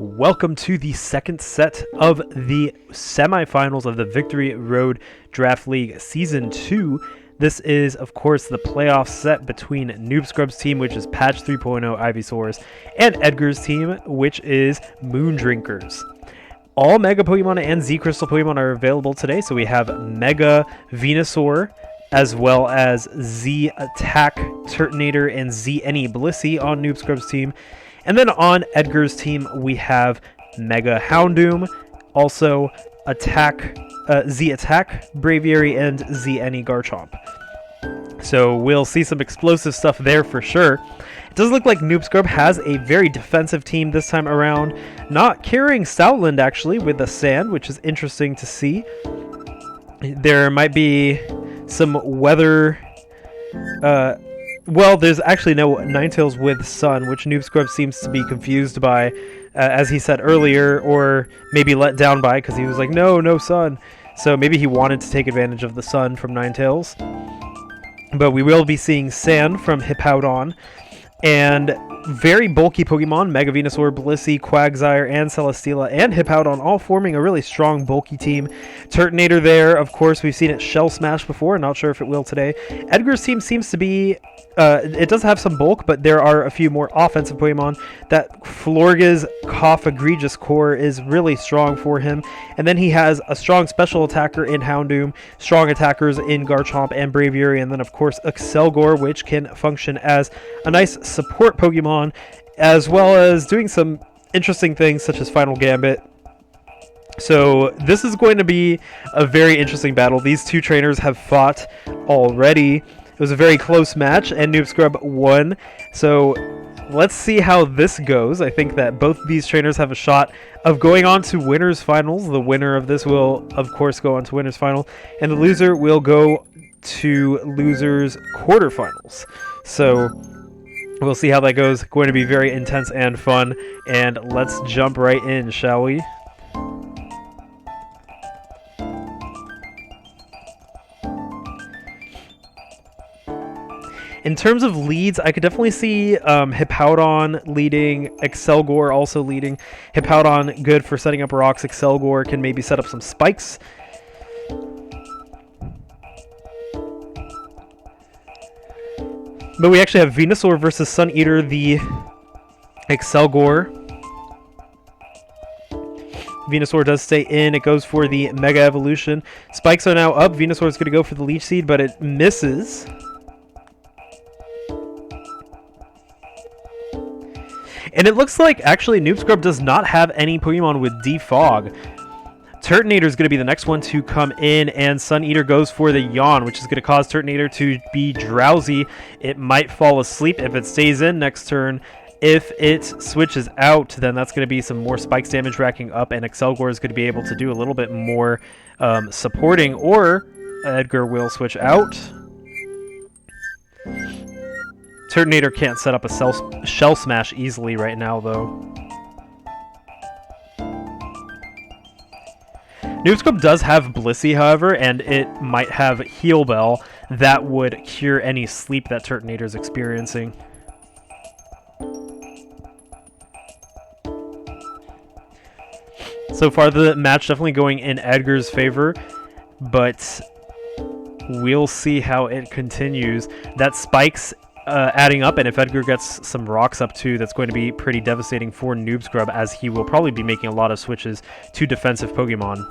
Welcome to the second set of the semifinals of the Victory Road Draft League Season 2. This is, of course, the playoff set between Noob Scrub's team, which is Patch 3.0 Ivysaurs, and Edgar's team, which is Moon Drinkers. All Mega Pokemon and Z Crystal Pokemon are available today, so we have Mega Venusaur, as well as Z Attack Turtonator and Z Any Blissey on Noob Scrub's team. And then on Edgar's team, we have Mega Houndoom, also Z Attack Braviary, and Z Any Garchomp. So we'll see some explosive stuff there for sure. It does look like Noob Scrub has a very defensive team this time around, not carrying Stoutland actually with the Sand, which is interesting to see. There might be some weather... well, there's actually no Ninetales with Sun, which Noob Scrub seems to be confused by, as he said earlier, or maybe let down by, because he was like, no Sun. So maybe he wanted to take advantage of the Sun from Ninetales. But we will be seeing Sand from Hippowdon, and very bulky Pokemon, Mega Venusaur, Blissey, Quagsire, and Celesteela, and Hippowdon, all forming a really strong, bulky team. Turtonator there, of course, we've seen it Shell Smash before, not sure if it will today. Edgar's team seems to be... it does have some bulk, but there are a few more offensive Pokemon. That Florga's Cough Egregious core is really strong for him. And then he has a strong special attacker in Houndoom, strong attackers in Garchomp and Braviary, and then of course Excelgor, which can function as a nice support Pokemon, as well as doing some interesting things such as Final Gambit. So this is going to be a very interesting battle. These two trainers have fought already. It was a very close match, and Noob Scrub won. So let's see how this goes. I think that both these trainers have a shot of going on to winners finals. The winner of this will, of course, go on to winners final, and the loser will go to losers quarterfinals. So we'll see how that goes. Going to be very intense and fun. And let's jump right in, shall we? In terms of leads, I could definitely see Hippowdon leading, Excelgor also leading. Hippowdon good for setting up rocks. Excelgor can maybe set up some spikes. But we actually have Venusaur versus Sun Eater, the Excelgor. Venusaur does stay in. It goes for the Mega Evolution. Spikes are now up. Venusaur is going to go for the Leech Seed, but it misses. And it looks like, actually, Noob Scrub does not have any Pokemon with Defog. Turtonator is going to be the next one to come in, and Sun Eater goes for the Yawn, which is going to cause Turtonator to be drowsy. It might fall asleep if it stays in next turn. If it switches out, then that's going to be some more Spikes damage racking up, and Excelgor is going to be able to do a little bit more supporting, or Edgar will switch out. Turtonator can't set up a Shell Smash easily right now, though. Noob Scrub does have Blissey, however, and it might have Heal Bell that would cure any sleep that Turtonator is experiencing. So far, the match definitely going in Edgar's favor, but we'll see how it continues. That Spikes adding up, and if Edgar gets some rocks up too, that's going to be pretty devastating for Noob Scrub, as he will probably be making a lot of switches to defensive Pokemon.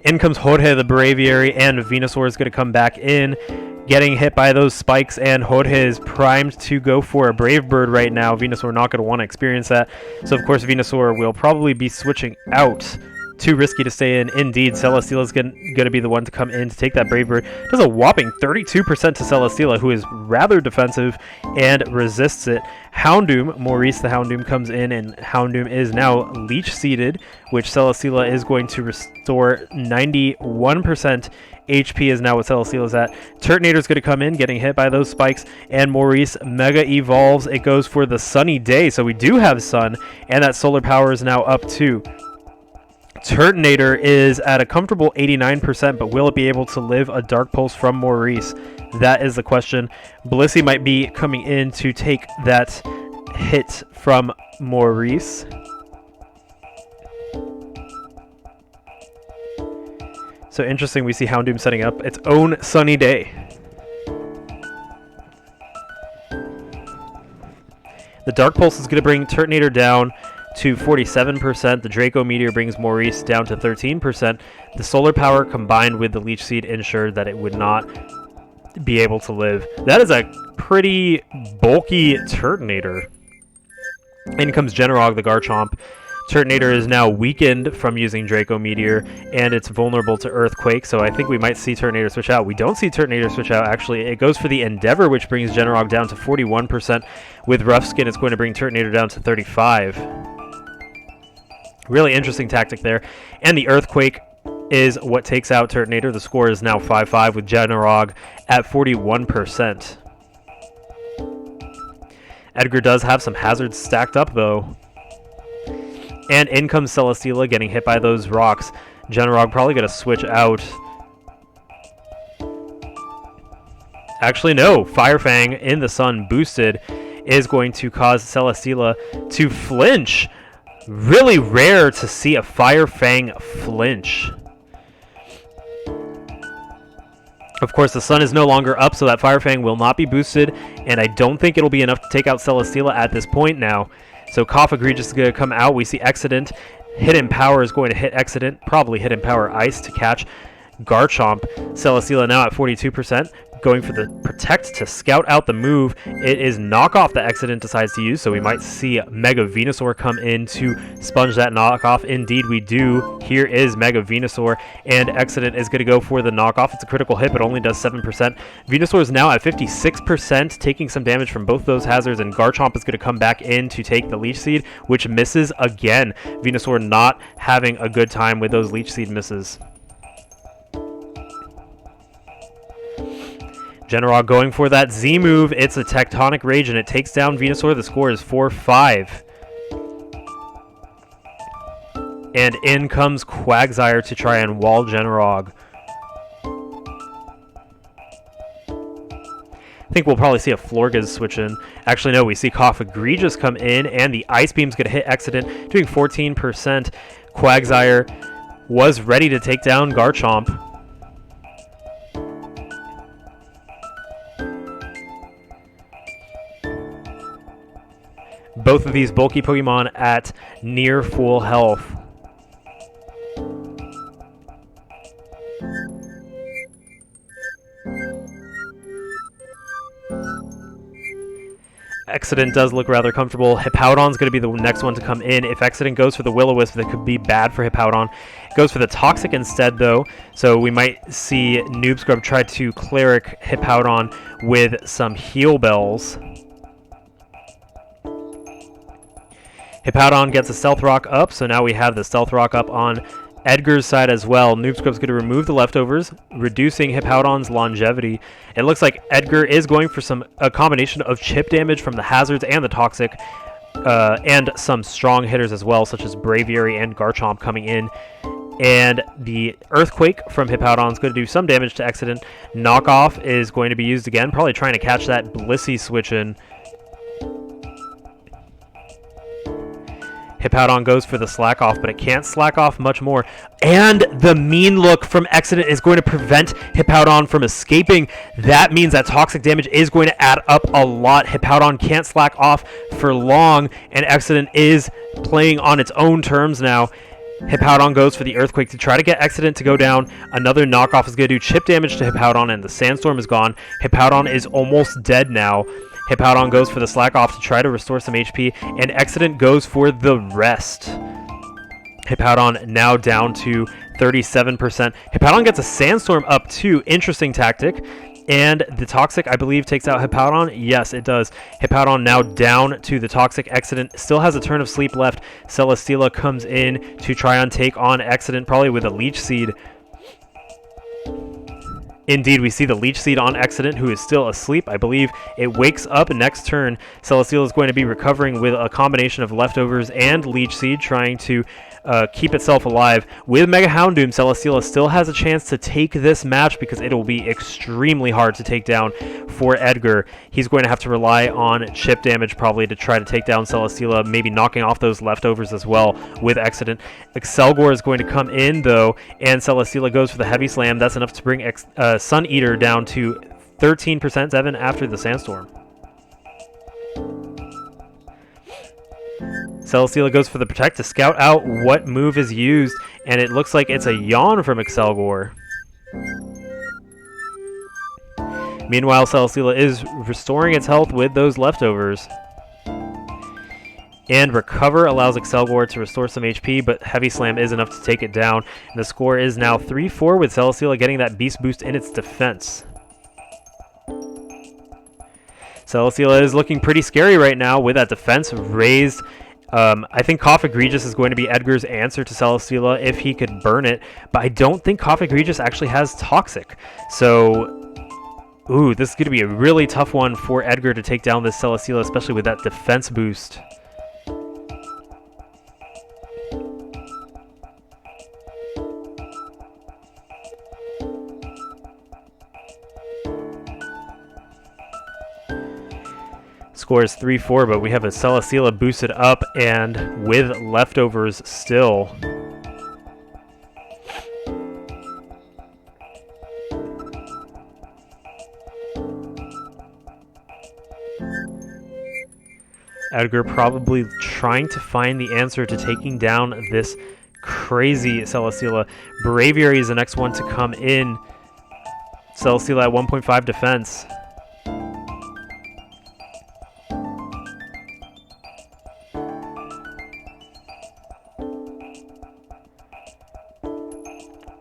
In comes Jorge the Braviary, and Venusaur is going to come back in, getting hit by those spikes, and Jorge is primed to go for a Brave Bird right now. Venusaur not going to want to experience that. So, of course, Venusaur will probably be switching out too risky to stay in. Indeed, Celesteela is going to be the one to come in to take that Brave Bird. Does a whopping 32% to Celesteela, who is rather defensive and resists it. Houndoom, Maurice the Houndoom comes in, and Houndoom is now Leech seeded, which Celesteela is going to restore 91%. HP is now what Celesteela's at. Turtonator's going to come in, getting hit by those spikes, and Maurice Mega Evolves. It goes for the Sunny Day, so we do have Sun, and that Solar Power is now up too. Turtonator is at a comfortable 89%, but will it be able to live a Dark Pulse from Maurice? That is the question. Blissey might be coming in to take that hit from Maurice. So interesting, we see Houndoom setting up its own Sunny Day. The Dark Pulse is going to bring Turtonator down to 47%. The Draco Meteor brings Maurice down to 13%. The Solar Power combined with the Leech Seed ensured that it would not be able to live. That is a pretty bulky Turtonator. In comes Generog the Garchomp. Turtonator is now weakened from using Draco Meteor, and it's vulnerable to Earthquake, so I think we might see Turtonator switch out. We don't see Turtonator switch out, actually. It goes for the Endeavor, which brings Generog down to 41%. With Rough Skin, it's going to bring Turtonator down to 35%. Really interesting tactic there. And the Earthquake is what takes out Turtonator. The score is now 5-5 with Generog at 41%. Edgar does have some hazards stacked up, though. And in comes Celesteela getting hit by those rocks. Generog probably going to switch out. Actually, no. Fire Fang in the Sun boosted is going to cause Celesteela to flinch. Really rare to see a Fire Fang flinch. Of course, the Sun is no longer up, so that Fire Fang will not be boosted, and I don't think it'll be enough to take out Celesteela at this point now. So Cough Egregious is going to come out. We see Accident. Hidden Power is going to hit Accident. Probably Hidden Power Ice to catch Garchomp. Celesteela now at 42%. Going for the Protect to scout out the move. It is Knockoff that Accident decides to use, so we might see Mega Venusaur come in to sponge that knockoff. Indeed, we do. Here is Mega Venusaur, and Accident is going to go for the knockoff. It's a critical hit, but only does 7%. Venusaur is now at 56%, taking some damage from both those hazards, and Garchomp is going to come back in to take the Leech Seed, which misses again. Venusaur not having a good time with those Leech Seed misses. Generog going for that Z move. It's a Tectonic Rage, and it takes down Venusaur. The score is 4-5. And in comes Quagsire to try and wall Generog. I think we'll probably see a Florges switch in. Actually, no, we see Cough Egregious come in, and the Ice Beam's going to hit Accident, doing 14%. Quagsire was ready to take down Garchomp. Both of these bulky Pokemon at near full health. Accident does look rather comfortable. Hippowdon's going to be the next one to come in. If Accident goes for the Will-O-Wisp, that could be bad for Hippowdon. It goes for the Toxic instead, though, so we might see Noob Scrub try to Cleric Hippowdon with some Heal Bells. Hippowdon gets a Stealth Rock up, so now we have the Stealth Rock up on Edgar's side as well. Noob Scrub's going to remove the leftovers, reducing Hippowdon's longevity. It looks like Edgar is going for a combination of chip damage from the hazards and the Toxic, and some strong hitters as well, such as Braviary and Garchomp coming in. And the Earthquake from Hippowdon is going to do some damage to Accident. Knockoff is going to be used again, probably trying to catch that Blissey switch in. Hippowdon goes for the slack off, but it can't slack off much more. And the mean look from Accident is going to prevent Hippowdon from escaping. That means that toxic damage is going to add up a lot. Hippowdon can't slack off for long, and Accident is playing on its own terms now. Hippowdon goes for the Earthquake to try to get Accident to go down. Another knockoff is going to do chip damage to Hippowdon, and the Sandstorm is gone. Hippowdon is almost dead now. Hippowdon goes for the slack off to try to restore some HP, and Accident goes for the rest. Hippowdon now down to 37%. Hippowdon gets a Sandstorm up too. Interesting tactic. And the Toxic, I believe, takes out Hippowdon. Yes, it does. Hippowdon now down to the Toxic. Excellent. Still has a turn of sleep left. Celesteela comes in to try and take on Excellent, probably with a Leech Seed. Indeed, we see the Leech Seed on Excellent, who is still asleep. I believe it wakes up next turn. Celesteela is going to be recovering with a combination of leftovers and Leech Seed, trying to keep itself alive. With Mega Houndoom, Celesteela still has a chance to take this match because it will be extremely hard to take down for Edgar. He's going to have to rely on chip damage probably to try to take down Celesteela, maybe knocking off those leftovers as well with Excellent. Excelgor is going to come in though, and Celesteela goes for the Heavy Slam. That's enough to bring Sun Eater down to 13%, 7 after the Sandstorm. Celesteela goes for the Protect to scout out what move is used, and it looks like it's a Yawn from Excelgor. Meanwhile, Celesteela is restoring its health with those leftovers. And Recover allows Excelgor to restore some HP, but Heavy Slam is enough to take it down. And the score is now 3-4 with Celesteela getting that Beast Boost in its defense. Celesteela is looking pretty scary right now with that defense raised. I think Cough Egregious is going to be Edgar's answer to Celesteela if he could burn it, but I don't think Cough Egregious actually has Toxic. So, ooh, this is going to be a really tough one for Edgar to take down this Celesteela, especially with that defense boost. Score is 3-4, but we have a Celesteela boosted up and with leftovers still. Edgar probably trying to find the answer to taking down this crazy Celesteela. Braviary is the next one to come in. Celesteela at 1.5 defense.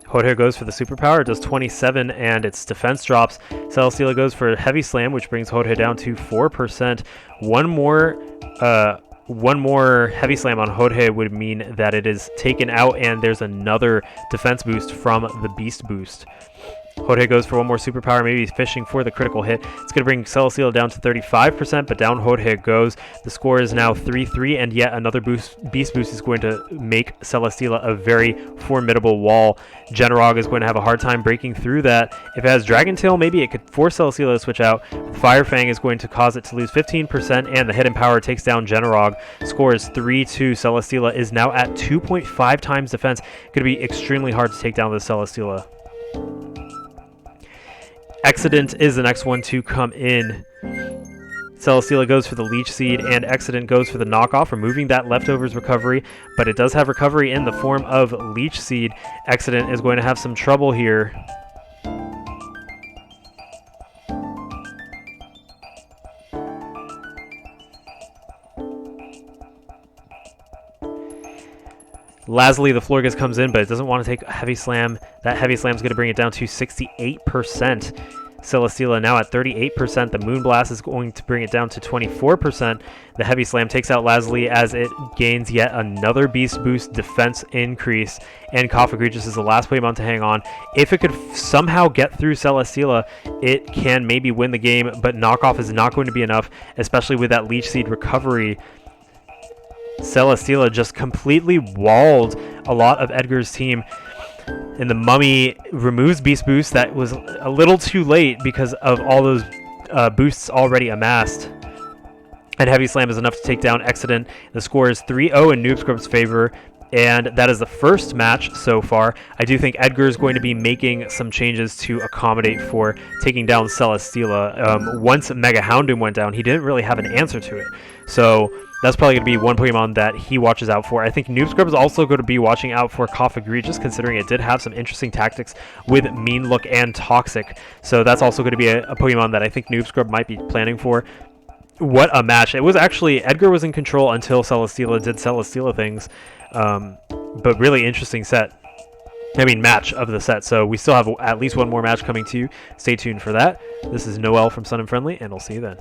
Hodehair goes for the superpower, it does 27, and its defense drops. Celesteela goes for a Heavy Slam, which brings Hodehair down to 4%. One more Heavy Slam on Hodehair would mean that it is taken out, and there's another defense boost from the Beast Boost. Hodehair goes for one more superpower, maybe he's fishing for the critical hit. It's going to bring Celesteela down to 35%, but down Hodehair goes. The score is now 3-3, and yet another Beast Boost is going to make Celesteela a very formidable wall. Generog is going to have a hard time breaking through that. If it has Dragon Tail, maybe it could force Celesteela to switch out. Fire Fang is going to cause it to lose 15%, and the Hidden Power takes down Generog. Score is 3-2. Celesteela is now at 2.5 times defense. Going to be extremely hard to take down this Celesteela. Excellent is the next one to come in. Celesteela goes for the Leech Seed, and Excellent goes for the knockoff, removing that leftovers recovery, but it does have recovery in the form of Leech Seed. Excellent is going to have some trouble here. Lazuli, the Florges comes in, but it doesn't want to take a Heavy Slam. That Heavy Slam is going to bring it down to 68%. Celesteela now at 38%. The Moonblast is going to bring it down to 24%. The Heavy Slam takes out Lazuli as it gains yet another Beast Boost defense increase. And Cough Egregious is the last Pokemon to hang on. If it could somehow get through Celesteela, it can maybe win the game, but Knockoff is not going to be enough, especially with that Leech Seed recovery. Celesteela just completely walled a lot of Edgar's team, and the Mummy removes Beast Boost. That was a little too late because of all those boosts already amassed. And Heavy Slam is enough to take down Excellent. The score is 3-0 in Noob Scrub's favor, and that is the first match so far. I do think Edgar is going to be making some changes to accommodate for taking down Celesteela. Once Mega Houndoom went down, he didn't really have an answer to it. So that's probably going to be one Pokemon that he watches out for. I think Noob Scrub is also going to be watching out for Cough Egregious, considering it did have some interesting tactics with Mean Look and Toxic. So that's also going to be a Pokemon that I think Noob Scrub might be planning for. What a match. It was actually, Edgar was in control until Celesteela did Celesteela things. but really interesting set. I mean, match of the set. So we still have at least one more match coming to you. Stay tuned for that. This is Noel from Sun and Friendly, and I'll see you then.